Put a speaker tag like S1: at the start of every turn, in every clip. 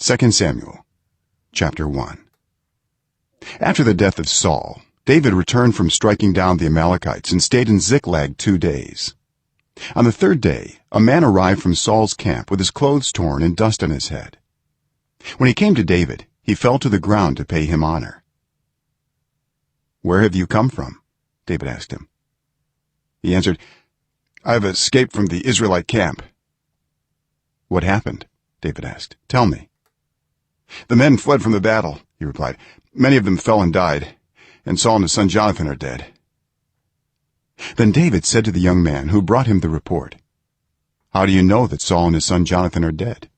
S1: 2 Samuel chapter 1. After the death of Saul, David returned from striking down the Amalekites and stayed in Ziklag 2 days. On the 3rd day a man arrived from Saul's camp with his clothes torn and dust on his head. When he came to David, he fell to the ground to pay him honor. "Where have you come from?" David asked him. He answered, "I have escaped from the Israelite camp." "What happened?" David asked. "Tell me." "The men fled from the battle," he replied. "Many of them fell and died, and Saul and his son Jonathan are dead." Then David said to the young man who brought him the report, "How do you know that Saul and his son Jonathan are dead?"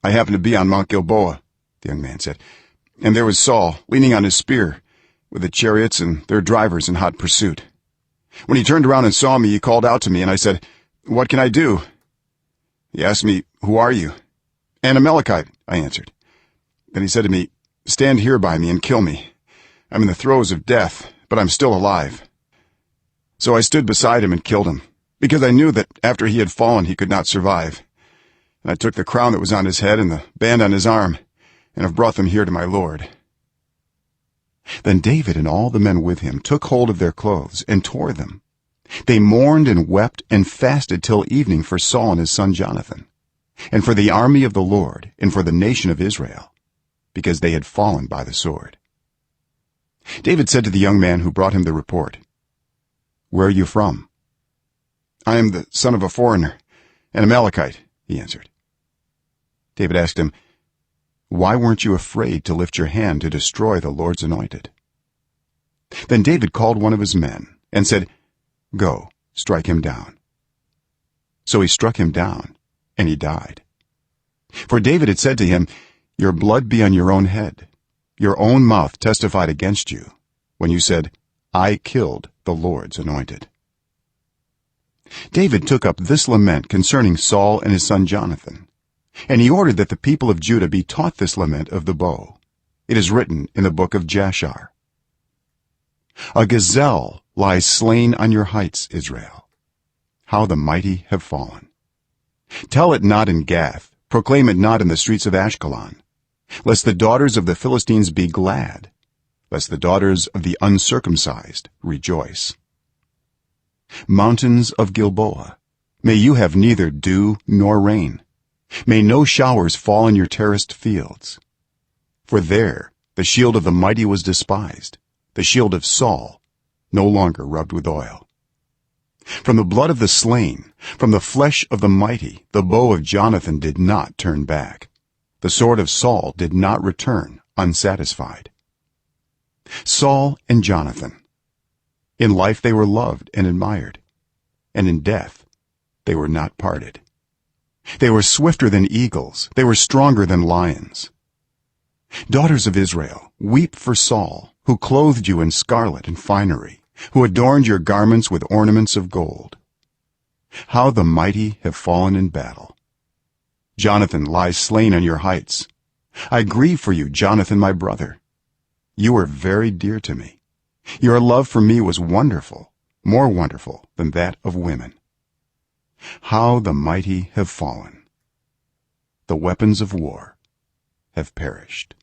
S1: "I happened to be on Mount Gilboa," the young man said, "and there was Saul leaning on his spear with the chariots and their drivers in hot pursuit. When he turned around and saw me, he called out to me, and I said, 'What can I do?' He asked me, 'Who are you?' 'An Amalekite,' I answered. Then he said to me, 'Stand here by me and kill me. I'm in the throes of death, but I'm still alive.' So I stood beside him and killed him, because I knew that after he had fallen he could not survive. And I took the crown that was on his head and the band on his arm, and have brought them here to my lord." Then David and all the men with him took hold of their clothes and tore them. They mourned and wept and fasted till evening for Saul and his son Jonathan, and for the army of the Lord and for the nation of Israel, because they had fallen by the sword. David said to the young man who brought him the report, "Where are you from?" "I am the son of a foreigner, an Amalekite," he answered. David asked him, "Why weren't you afraid to lift your hand to destroy the Lord's anointed?" Then David called one of his men and said, "Go, strike him down." So he struck him down, and he died. For David had said to him, "Your blood be on your own head. Your own mouth testified against you when you said, 'I killed the Lord's anointed.'" David took up this lament concerning Saul and his son Jonathan, and he ordered that the people of Judah be taught this lament of the bow. It is written in the book of Jashar. "A gazelle lies slain on your heights, Israel. How the mighty have fallen. Tell it not in Gath, proclaim it not in the streets of Ashkelon, lest the daughters of the Philistines be glad, lest the daughters of the uncircumcised rejoice. Mountains of Gilboa, may you have neither dew nor rain. May no showers fall in your terraced fields. For there the shield of the mighty was despised, the shield of Saul no longer rubbed with oil. From the blood of the slain, from the flesh of the mighty, the bow of Jonathan did not turn back, the sword of Saul did not return unsatisfied." Saul and Jonathan, in life they were loved and admired, and in death they were not parted. They were swifter than eagles, they were stronger than lions. Daughters of Israel, weep for Saul, who clothed you in scarlet and finery, who adorned your garments with ornaments of gold. How the mighty have fallen in battle. Jonathan lies slain on your heights. I grieve for you, Jonathan, my brother. You were very dear to me. Your love for me was wonderful, more wonderful than that of women. How the mighty have fallen. The weapons of war have perished.